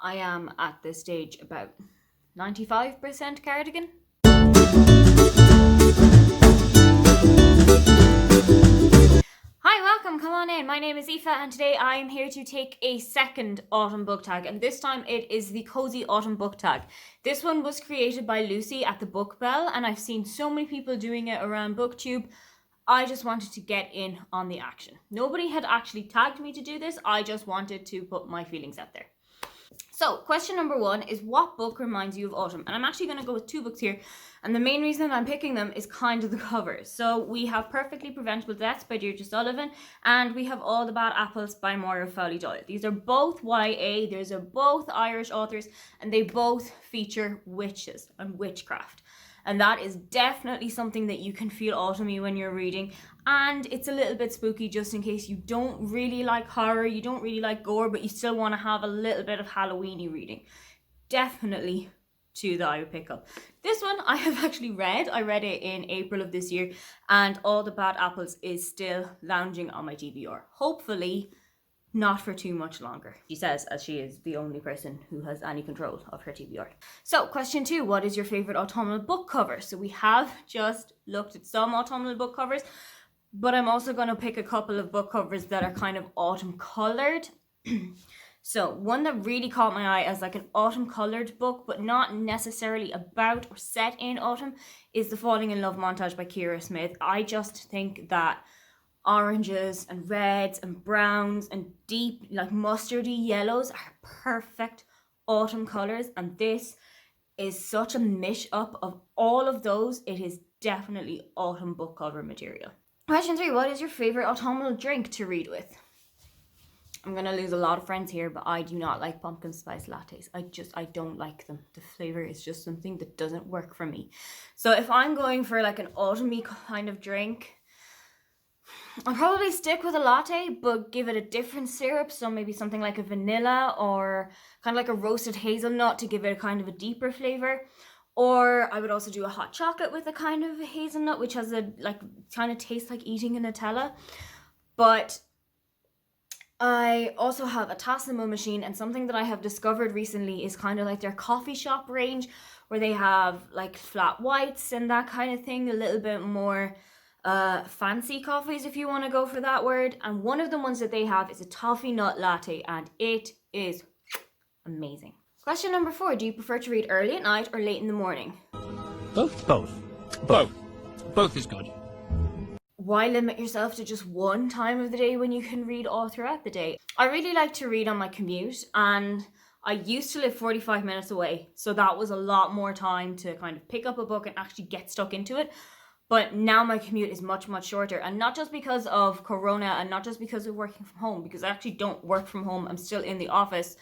I am at this stage about 95% cardigan. Hi, welcome, come on in. My name is Aoife and today I am here to take a second autumn book tag, and this time it is the Cosy Autumn book tag. This one was created by Lucy at the Book Bell, and I've seen so many people doing it around BookTube. I just wanted to get in on the action. Nobody had actually tagged me to do this. I just wanted to put my feelings out there. So, question number 1 is, what book reminds you of autumn? And I'm actually going to go with 2 books here. And the main reason I'm picking them is kind of the covers. So we have Perfectly Preventable Deaths by Deirdre Sullivan, and we have All the Bad Apples by Moira Fowley Doyle. These are both YA, these are both Irish authors, and they both feature witches and witchcraft. And that is definitely something that you can feel autumny when you're reading. And it's a little bit spooky just in case you don't really like horror, you don't really like gore, but you still want to have a little bit of Halloweeny reading. Definitely 2 that I would pick up. This one I have actually read. I read it in April of this year, and All the Bad Apples is still lounging on my TBR. Hopefully not for too much longer, she says, as she is the only person who has any control of her TBR. So, question 2, what is your favourite autumnal book cover? So we have just looked at some autumnal book covers, but I'm also going to pick a couple of book covers that are kind of autumn coloured. So, one that really caught my eye as like an autumn coloured book, but not necessarily about or set in autumn, is the Falling in Love montage by Keira Smith. I just think that oranges and reds and browns and deep, like mustardy yellows are perfect autumn colours, and this is such a mish-up of all of those. It is definitely autumn book cover material. Question 3, what is your favourite autumnal drink to read with? I'm going to lose a lot of friends here, but I do not like pumpkin spice lattes. I don't like them. The flavour is just something that doesn't work for me. So if I'm going for like an autumny kind of drink, I'll probably stick with a latte, but give it a different syrup. So maybe something like a vanilla or kind of like a roasted hazelnut to give it a kind of a deeper flavour. Or I would also do a hot chocolate with a kind of a hazelnut, which has a like kind of tastes like eating a Nutella. But I also have a Tassimo machine, and something that I have discovered recently is kind of like their coffee shop range, where they have like flat whites and that kind of thing, a little bit more fancy coffees, if you want to go for that word. And one of the ones that they have is a toffee nut latte, and it is amazing. Question number 4, do you prefer to read early at night or late in the morning? Both is good. Why limit yourself to just one time of the day when you can read all throughout the day? I really like to read on my commute, and I used to live 45 minutes away, so that was a lot more time to kind of pick up a book and actually get stuck into it. But now my commute is much, much shorter, and not just because of Corona and not just because of working from home, because I actually don't work from home. I'm still in the office,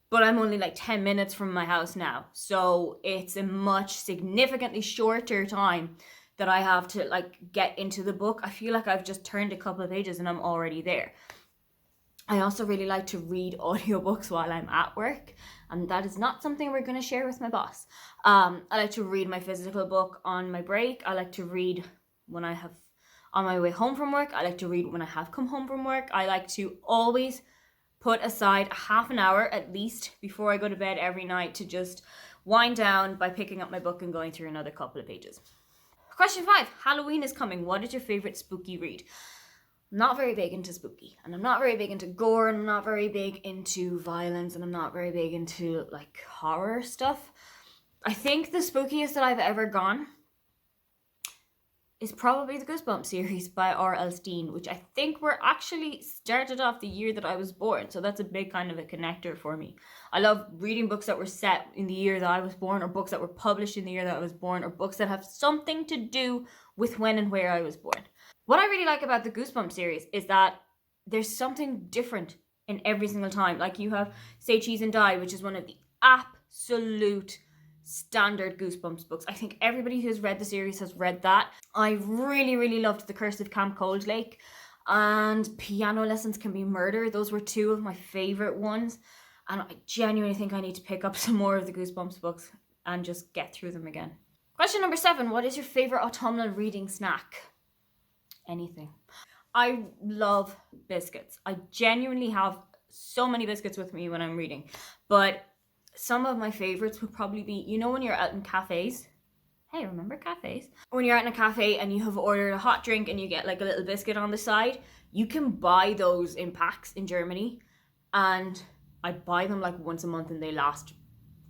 but I'm only like 10 minutes from my house now. So it's a much significantly shorter time that I have to like get into the book. I feel like I've just turned a couple of pages and I'm already there. I also really like to read audiobooks while I'm at work, and that is not something we're going to share with my boss. I like to read my physical book on my break. I like to read when I have on my way home from work. I like to read when I have come home from work. I like to always put aside a half an hour at least before I go to bed every night to just wind down by picking up my book and going through another couple of pages. Question 5, Halloween is coming. What is your favourite spooky read? I'm not very big into spooky, and I'm not very big into gore, and I'm not very big into violence, and I'm not very big into like horror stuff. I think the spookiest that I've ever gone is probably the Goosebumps series by R.L. Stine, which I think were actually started off the year that I was born. So that's a big kind of a connector for me. I love reading books that were set in the year that I was born, or books that were published in the year that I was born, or books that have something to do with when and where I was born. What I really like about the Goosebumps series is that there's something different in every single time. Like you have Say Cheese and Die, which is one of the absolute standard Goosebumps books. I think everybody who's read the series has read that. I really, really loved The Curse of Camp Cold Lake and Piano Lessons Can Be Murder. Those were 2 of my favourite ones. And I genuinely think I need to pick up some more of the Goosebumps books and just get through them again. Question number 7. What is your favourite autumnal reading snack? Anything. I love biscuits. I genuinely have so many biscuits with me when I'm reading. But some of my favorites would probably be, you know, when you're out in cafes. Hey, remember cafes? When you're out in a cafe and you have ordered a hot drink and you get like a little biscuit on the side, you can buy those in packs in Germany. And I buy them like once a month and they last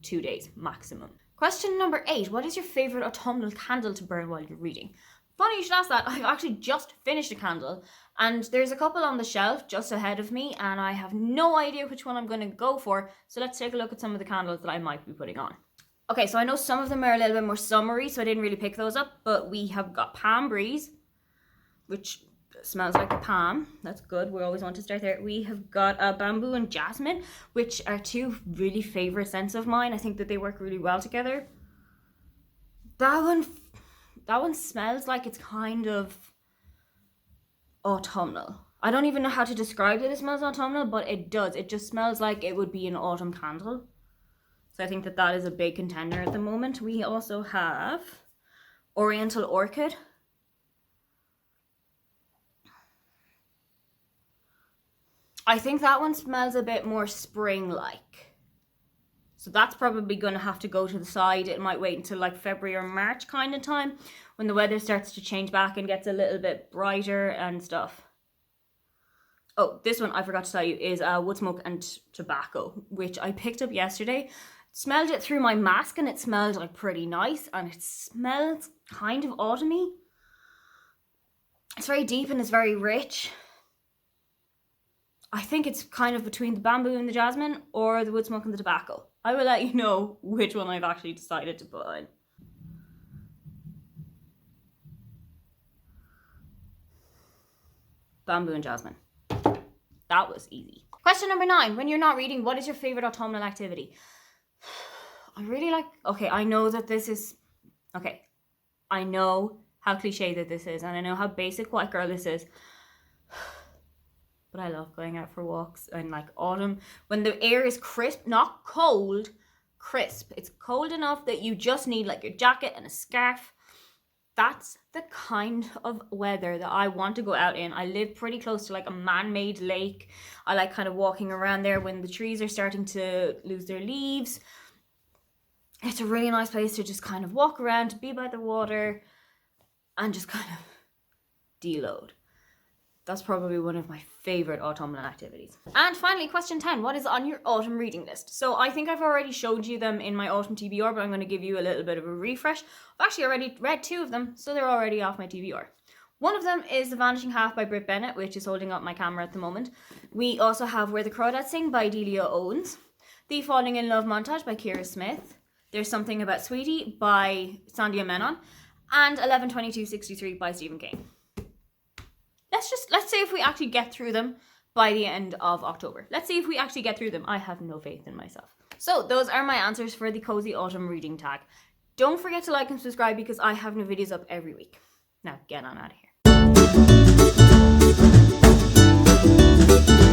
2 days maximum. Question number 8. What is your favorite autumnal candle to burn while you're reading? Funny you should ask that. I've actually just finished a candle and there's a couple on the shelf just ahead of me and I have no idea which one I'm going to go for. So let's take a look at some of the candles that I might be putting on. Okay, so I know some of them are a little bit more summery, so I didn't really pick those up, but we have got Palm Breeze, which smells like a palm. That's good. We always want to start there. We have got Bamboo and Jasmine, which are two really favorite scents of mine. I think that they work really well together. That one smells like it's kind of autumnal. I don't even know how to describe that it smells autumnal, but it does. It just smells like it would be an autumn candle. So I think that that is a big contender at the moment. We also have Oriental Orchid. I think that one smells a bit more spring-like. So that's probably going to have to go to the side. It might wait until like February or March kind of time when the weather starts to change back and gets a little bit brighter and stuff. Oh, this one I forgot to tell you is Wood Smoke and Tobacco, which I picked up yesterday. Smelled it through my mask and it smelled like pretty nice and it smells kind of autumny. It's very deep and it's very rich. I think it's kind of between the Bamboo and the Jasmine or the Wood Smoke and the Tobacco. I will let you know which one I've actually decided to put in. Bamboo and Jasmine. That was easy. Question number 9. When you're not reading, what is your favorite autumnal activity? I really like... Okay, I know that this is... Okay, I know how cliche that this is and I know how basic white girl this is. But I love going out for walks in like autumn when the air is crisp, not cold, crisp. It's cold enough that you just need like your jacket and a scarf. That's the kind of weather that I want to go out in. I live pretty close to like a man-made lake. I like kind of walking around there when the trees are starting to lose their leaves. It's a really nice place to just kind of walk around, to be by the water and just kind of deload. That's probably one of my favorite autumnal activities. And finally, question 10. What is on your autumn reading list? So I think I've already showed you them in my autumn TBR, but I'm going to give you a little bit of a refresh. I've actually already read 2 of them, so they're already off my TBR. One of them is The Vanishing Half by Britt Bennett, which is holding up my camera at the moment. We also have Where the Crawdads Sing by Delia Owens. The Falling in Love Montage by Keira Smith. There's Something About Sweetie by Sandia Menon. And 11/22/63 by Stephen King. Let's see if we actually get through them by the end of October. Let's see if we actually get through them. I have no faith in myself. So those are my answers for the Cozy Autumn reading tag. Don't forget to like and subscribe because I have new videos up every week. Now get on out of here.